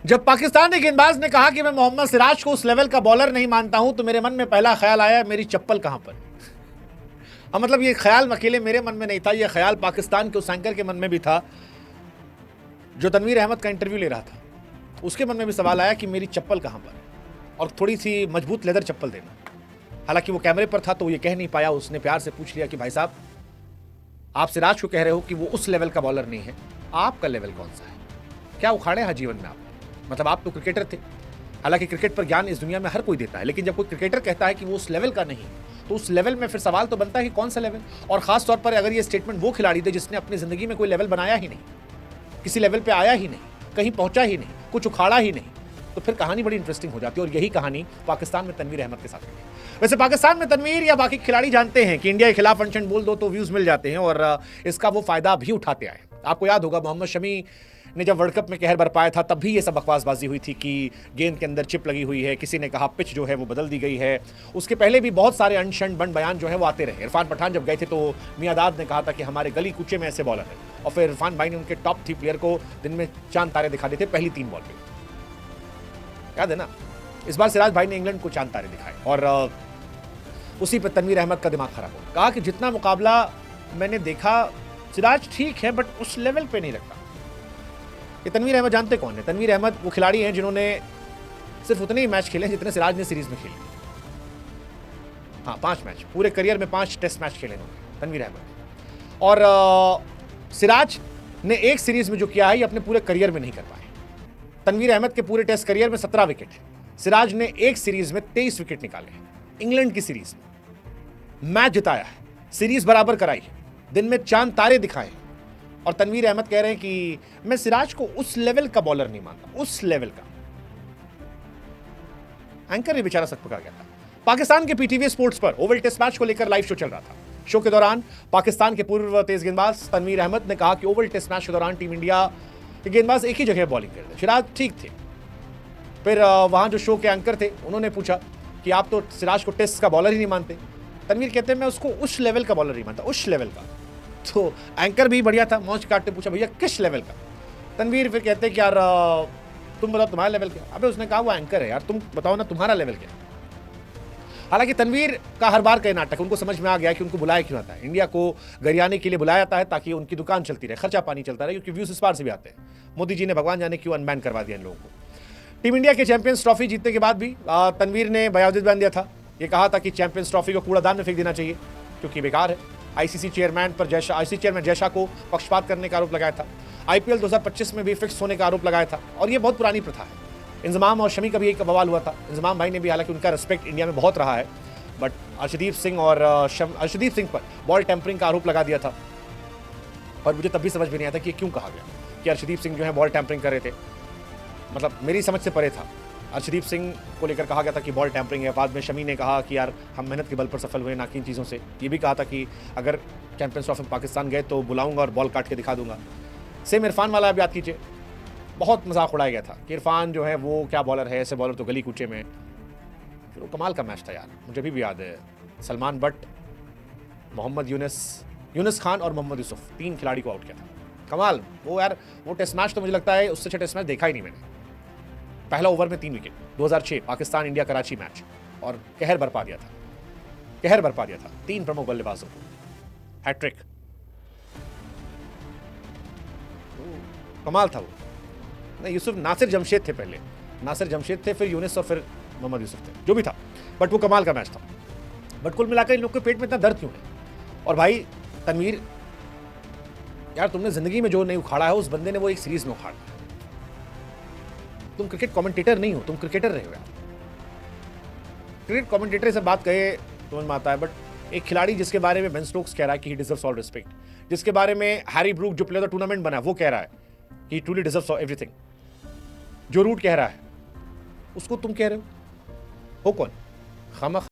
जब पाकिस्तानी गेंदबाज ने कहा कि मैं मोहम्मद सिराज को उस लेवल का बॉलर नहीं मानता हूं, तो मेरे मन में पहला ख्याल आया मेरी चप्पल कहां पर। अब मतलब ये ख्याल अकेले मेरे मन में नहीं था, ये ख्याल पाकिस्तान के उस एंकर के मन में भी था जो तनवीर अहमद का इंटरव्यू ले रहा था। उसके मन में भी सवाल आया कि मेरी चप्पल कहां पर, और थोड़ी सी मजबूत लेदर चप्पल देना। हालांकि वो कैमरे पर था तो ये कह नहीं पाया। उसने प्यार से पूछ लिया कि भाई साहब, आप सिराज को कह रहे हो कि वो उस लेवल का बॉलर नहीं है, आपका लेवल कौन सा है? क्या उखाड़े हैं जीवन में आप? मतलब आप तो क्रिकेटर थे। हालांकि क्रिकेट पर ज्ञान इस दुनिया में हर कोई देता है, लेकिन जब कोई क्रिकेटर कहता है कि वो उस लेवल का नहीं, तो उस लेवल में फिर सवाल तो बनता है कि कौन सा लेवल। और खास तौर पर अगर ये स्टेटमेंट वो खिलाड़ी थे जिसने अपनी जिंदगी में कोई लेवल बनाया ही नहीं, किसी लेवल पे आया ही नहीं, कहीं पहुंचा ही नहीं, कुछ उखाड़ा ही नहीं, तो फिर कहानी बड़ी इंटरेस्टिंग हो जाती है। और यही कहानी पाकिस्तान में तनवीर अहमद के साथ हुई। वैसे पाकिस्तान में तनवीर या बाकी खिलाड़ी जानते हैं कि इंडिया के खिलाफ अनशन बोल दो तो व्यूज मिल जाते हैं, और इसका वो फायदा भी उठाते आए। आपको याद होगा मोहम्मद शमी ने जब वर्ल्ड कप में कहर बरपाया था, तब भी ये सब बकवासबाजी हुई थी कि गेंद के अंदर चिप लगी हुई है, किसी ने कहा पिच जो है वो बदल दी गई है। उसके पहले भी बहुत सारे अनशन बन बयान जो है वो आते रहे। इरफान पठान जब गए थे तो मियादाद ने कहा था कि हमारे गली कूचे में ऐसे बॉलर है, और फिर इरफान भाई ने उनके टॉप 3 प्लेयर को दिन में चांद तारे दिखा देते पहली 3 बॉल पे, याद है ना। इस बार सिराज भाई ने इंग्लैंड को चांद तारे दिखाए, और उसी पर तनवीर अहमद का दिमाग खराब हो। कहा कि जितना मुकाबला मैंने देखा, सिराज ठीक है बट उस लेवल पे नहीं लगता। ये तनवीर अहमद जानते कौन है? तनवीर अहमद वो खिलाड़ी हैं जिन्होंने सिर्फ उतने ही मैच खेले जितने सिराज ने सीरीज में खेले। हाँ, 5 मैच, पूरे करियर में 5 टेस्ट मैच खेले उन्होंने तनवीर अहमद। और सिराज ने एक सीरीज में जो किया है ये अपने पूरे करियर में नहीं कर पाए। तनवीर अहमद के पूरे टेस्ट करियर में 17 विकेट है, सिराज ने एक सीरीज में 23 विकेट निकाले हैं। इंग्लैंड की सीरीज में मैच जिताया है, सीरीज बराबर कराई है, दिन में चांद तारे दिखाए। और तनवीर अहमद कह रहे हैं कि मैं सिराज को उस लेवल का बॉलर नहीं मानता, उस लेवल का। एंकर ने बेचारा सक पका गया था। पाकिस्तान के पीटीवी स्पोर्ट्स पर ओवल टेस्ट मैच को लेकर लाइव शो चल रहा था। शो के दौरान पाकिस्तान के पूर्व तेज गेंदबाज तनवीर अहमद ने कहा कि ओवल टेस्ट मैच के दौरान टीम इंडिया के गेंदबाज एक ही जगह बॉलिंग कर रहे, सिराज ठीक थे। फिर वहां जो शो के एंकर थे उन्होंने पूछा कि आप तो सिराज को टेस्ट का बॉलर ही नहीं मानते। तनवीर कहते हैं मैं उसको उस लेवल का बॉलर नहीं मानता, उस लेवल का। तो एंकर भी बढ़िया था, मौज काटते पूछा भैया किस लेवल का? तनवीर फिर कहते हैं कि यार तुम बताओ तुम्हारा लेवल क्या? अबे उसने कहा वो एंकर है यार, तुम बताओ ना तुम्हारा लेवल क्या। हालांकि तनवीर का हर बार का नाटक उनको समझ में आ गया कि उनको बुलाया क्यों आता है। इंडिया को गरियाने के लिए बुलाया जाता है ताकि उनकी दुकान चलती रहे, खर्चा पानी चलता रहे, क्योंकि व्यूज इस बार से भी आते हैं। मोदी जी ने भगवान जाने क्यों अनबैन करवा दिया इन लोगों को। टीम इंडिया के चैंपियंस ट्रॉफी जीतने के बाद भी तनवीर ने बयान दिया था। ये कहा था कि चैंपियंस ट्रॉफी को कूड़ादान में फेंक देना चाहिए क्योंकि बेकार है। आईसीसी चेयरमैन जयशा को पक्षपात करने का आरोप लगाया था। आईपीएल 2025 में भी फिक्स होने का आरोप लगाया था, और ये बहुत पुरानी प्रथा है। इंजमाम और शमी का भी एक बवाल हुआ था। इंजमाम भाई ने भी, हालांकि उनका रिस्पेक्ट इंडिया में बहुत रहा है, बट अर्शदीप सिंह पर बॉल टेम्परिंग का आरोप लगा दिया था। और मुझे तब भी समझ में नहीं आता कि क्यों कहा गया कि अर्शदीप सिंह जो है बॉल टेम्परिंग कर रहे थे। मतलब मेरी समझ से परे था। अर्शदीप सिंह को लेकर कहा गया था कि बॉल टैंपरिंग है। बाद में शमी ने कहा कि यार हम मेहनत के बल पर सफल हुए, ना कि इन चीज़ों से। ये भी कहा था कि अगर चैंपियंस ट्रॉफी में पाकिस्तान गए तो बुलाऊंगा और बॉल काट के दिखा दूंगा। सेम इरफान वाला आप याद कीजिए, बहुत मजाक उड़ाया गया था कि इरफान जो है वो क्या बॉलर है, ऐसे बॉलर तो गली कूचे में। फिर वो कमाल का मैच था यार, मुझे भी याद है। सलमान बट, मोहम्मद यूनुस खान और मोहम्मद यूसुफ, 3 खिलाड़ी को आउट किया था। कमाल वो यार, वो टेस्ट मैच तो मुझे लगता है उससे अच्छा टेस्ट मैच देखा ही नहीं मैंने। पहला ओवर में 3 wicket, 2006 Pakistan India Karachi match, और कहर बरपा दिया था 3 प्रमुख बल्लेबाजों को, हैट्रिक। कमाल था वो। नहीं, यूसुफ नासिर जमशेद थे पहले, नासिर जमशेद थे, फिर यूनिस और फिर मोहम्मद यूसुफ थे, जो भी था। बट वो कमाल का मैच था। बट कुल मिलाकर इन लोग के पेट में इतना दर्द क्यों है? और भाई तनवीर, यार तुमने जिंदगी में जो नहीं उखाड़ा है उस बंदे ने वो एक सीरीज में उखाड़ा। तुम क्रिकेट कमेंटेटर नहीं हो, तुम क्रिकेटर रहे हो यार। क्रिकेट कमेंटेटर से बात कहे समझ में आता है, बट एक खिलाड़ी जिसके बारे में बेन स्टोक्स कह रहा है कि ही डिजर्व्स ऑल रिस्पेक्ट, जिसके बारे में हैरी ब्रूक जो प्लेयर ऑफ द टूर्नामेंट बना वो कह रहा है कि ही ट्रूली डिजर्व्स एवरीथिंग, जो रूट कह रहा है उसको तुम कह रहे हो कौन? खामख